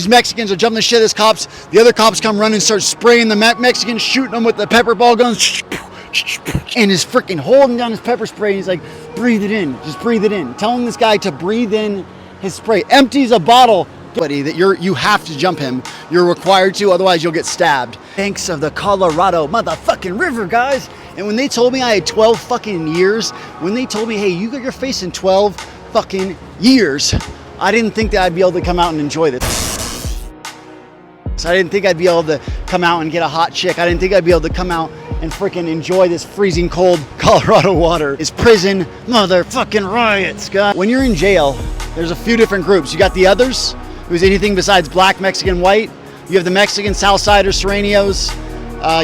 These Mexicans are jumping the shit of these cops. The other cops come running and start spraying the Mexicans, shooting them with the pepper ball guns. And is freaking holding down his pepper spray. And he's like, breathe it in. Just breathe it in. Telling this guy to breathe in his spray. Empties a bottle. Buddy, that you have to jump him. You're required to, otherwise you'll get stabbed. Banks of the Colorado motherfucking river, guys. And when they told me I had 12 fucking years, when they told me, hey, you're facing 12 fucking years, I didn't think that I'd be able to come out and enjoy this. So I didn't think I'd be able to come out and get a hot chick. I didn't think I'd be able to come out and freaking enjoy this freezing cold Colorado water. It's prison motherfucking riots, guys. When you're in jail, there's a few different groups. You got the others, who's anything besides black, Mexican, white. You have the Mexican, Southsiders, Serranos.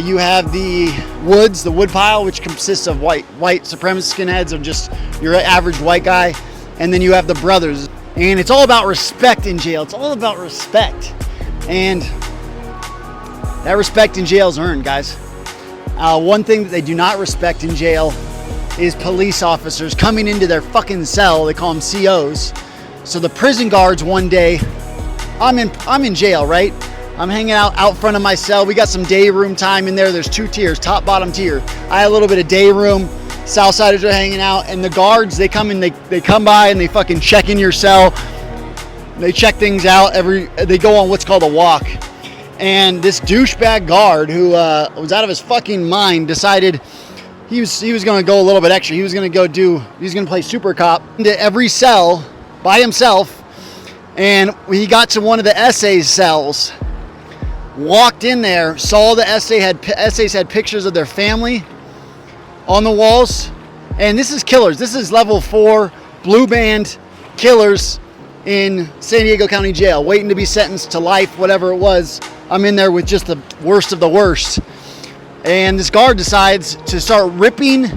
You have the Woods, the wood pile, which consists of white supremacist skinheads, or just your average white guy. And then you have the brothers. And it's all about respect in jail. It's all about respect. And that respect in jail is earned, guys. One thing that they do not respect in jail is police officers coming into their fucking cell. They call them COs. So the prison guards one day, I'm in jail, right? I'm hanging out front of my cell. We got some day room time in there. There's two tiers, top, bottom tier. I had a little bit of day room. Southsiders are hanging out, and the guards, they come in, they come by and they fucking check in your cell. They check things out. They go on what's called a walk. And this douchebag guard who was out of his fucking mind decided he was going to go a little bit extra. He was going to play super cop into every cell by himself. And he got to one of the essays cells, walked in there, saw the essays had pictures of their family on the walls. And this is killers. This is level 4 blue band killers in San Diego County Jail, waiting to be sentenced to life, whatever it was. I'm in there with just the worst of the worst. And this guard decides to start ripping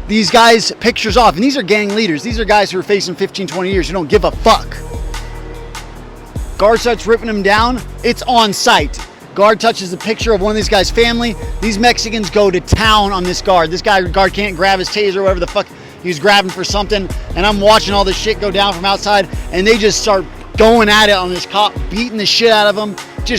these guys' pictures off. And these are gang leaders. These are guys who are facing 15, 20 years who don't give a fuck. Guard starts ripping them down. It's on site. Guard touches a picture of one of these guys' family. These Mexicans go to town on this guard. This guard can't grab his taser or whatever the fuck he was grabbing for something. And I'm watching all this shit go down from outside. And they just start going at it on this cop, beating the shit out of him.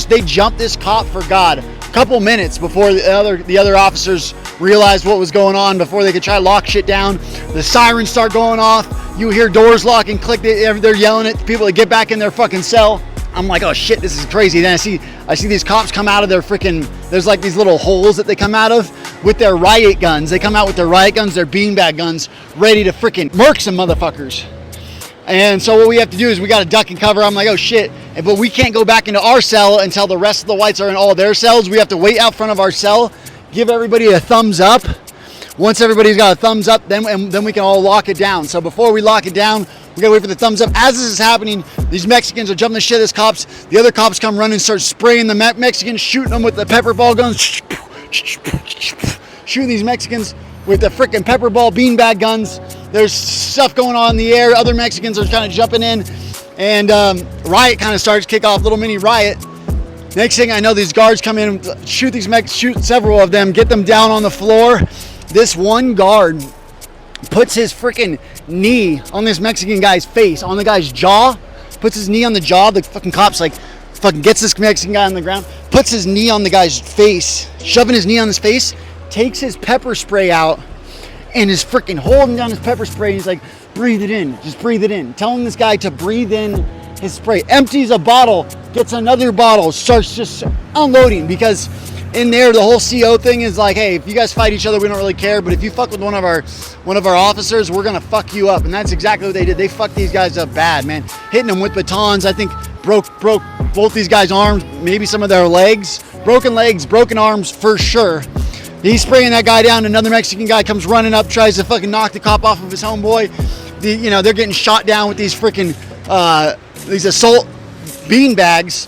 They jumped this cop for God. A couple minutes before the other officers realized what was going on, before they could try to lock shit down. The sirens start going off. You hear doors lock and click. They're yelling at people to get back in their fucking cell. I'm like, oh shit, this is crazy. Then I see these cops come out of their freaking, there's like these little holes that they come out of with their riot guns. They come out with their riot guns, their beanbag guns, ready to freaking murk some motherfuckers. And so what we have to do is we got to duck and cover. I'm like, oh shit. But we can't go back into our cell until the rest of the whites are in all their cells. We have to wait out front of our cell, give everybody a thumbs up. Once everybody's got a thumbs up, then we can all lock it down. So before we lock it down, we gotta wait for the thumbs up. As this is happening, these Mexicans are jumping the shit of these cops. The other cops come running and start spraying the Mexicans, shooting them with the pepper ball guns. Shooting these Mexicans with the freaking pepper ball beanbag guns. There's stuff going on in the air. Other Mexicans are kind of jumping in. And riot kind of starts, kick off, little mini riot. Next thing I know, these guards come in, shoot several of them, get them down on the floor. This one guard puts his freaking knee on this Mexican guy's face, on the guy's jaw, puts his knee on the jaw. The fucking cop's like, fucking gets this Mexican guy on the ground, puts his knee on the guy's face, shoving his knee on his face, takes his pepper spray out, and is freaking holding down his pepper spray. And he's like, breathe it in, just breathe it in. Telling this guy to breathe in his spray. Empties a bottle, gets another bottle, starts just unloading, because in there the whole CO thing is like, hey, if you guys fight each other, we don't really care, but if you fuck with one of our officers, we're gonna fuck you up. And that's exactly what they did. They fucked these guys up bad, man. Hitting them with batons. I think broke both these guys' arms, maybe some of their legs. Broken legs, broken arms for sure. He's spraying that guy down. Another Mexican guy comes running up, tries to fucking knock the cop off of his homeboy. They're getting shot down with these freaking these assault bean bags.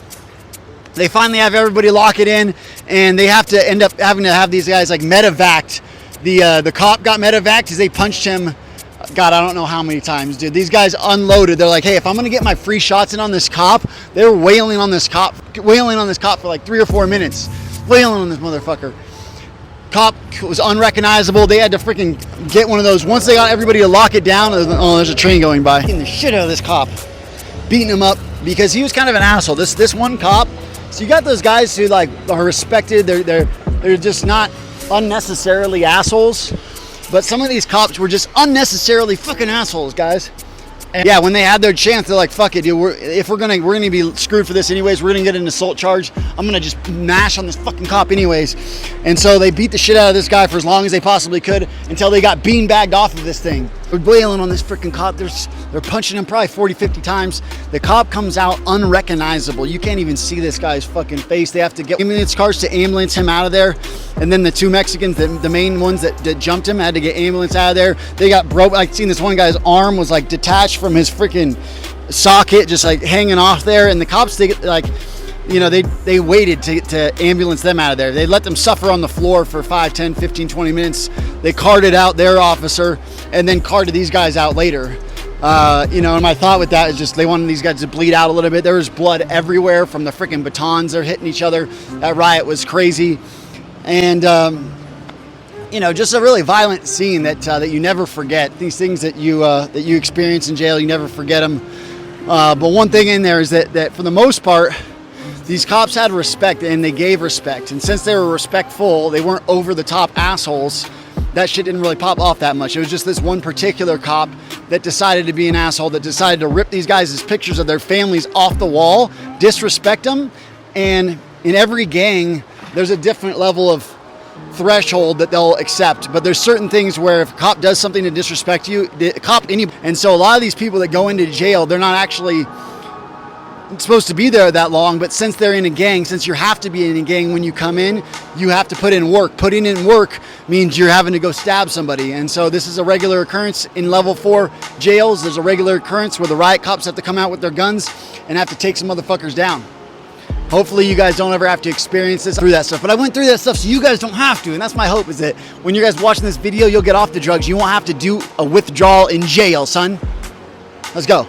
They finally have everybody lock it in, and they have to end up having to have these guys like medevaced. The cop got medevaced because they punched him. God, I don't know how many times, dude. These guys unloaded. They're like, hey, if I'm gonna get my free shots in on this cop, they were wailing on this cop for like 3 or 4 minutes, wailing on this motherfucker. Cop was unrecognizable. They had to freaking get one of those. Once they got everybody to lock it down, oh, there's a train going by. Beating the shit out of this cop, beating him up. because he was kind of an asshole. This one cop. So you got those guys who like are respected. They're just not unnecessarily assholes. But some of these cops were just unnecessarily fucking assholes, guys. And yeah, when they had their chance, they're like, "Fuck it, dude. We're gonna be screwed for this anyways. We're gonna get an assault charge. I'm gonna just mash on this fucking cop anyways." And so they beat the shit out of this guy for as long as they possibly could until they got beanbagged off of this thing. They're wailing on this freaking cop. They're punching him probably 40, 50 times. The cop comes out unrecognizable. You can't even see this guy's fucking face. They have to get ambulance cars to ambulance him out of there. And then the two Mexicans, the main ones that jumped him, had to get ambulance out of there. They got broke. I've seen this one guy's arm was like detached from his freaking socket, just like hanging off there. And the cops, they waited to ambulance them out of there. They let them suffer on the floor for 5, 10, 15, 20 minutes. They carted out their officer and then carted these guys out later. And my thought with that is just they wanted these guys to bleed out a little bit. There was blood everywhere from the freaking batons they're hitting each other. That riot was crazy. And, just a really violent scene that you never forget. These things that you experience in jail, you never forget them. But one thing in there is that for the most part, these cops had respect and they gave respect. And since they were respectful, they weren't over the top assholes. That shit didn't really pop off that much. It was just this one particular cop that decided to be an asshole, that decided to rip these guys' pictures of their families off the wall, disrespect them. And in every gang, there's a different level of threshold that they'll accept. But there's certain things where if a cop does something to disrespect you, and so a lot of these people that go into jail, they're not actually supposed to be there that long, but since they're in a gang, since you have to be in a gang when you come in, you have to put in work. Putting in work means you're having to go stab somebody. And so this is a regular occurrence in level 4 jails. There's a regular occurrence where the riot cops have to come out with their guns and have to take some motherfuckers down. Hopefully you guys don't ever have to experience this through that stuff. But I went through that stuff so you guys don't have to. And that's my hope, is that when you guys watching this video, you'll get off the drugs. You won't have to do a withdrawal in jail, son. Let's go.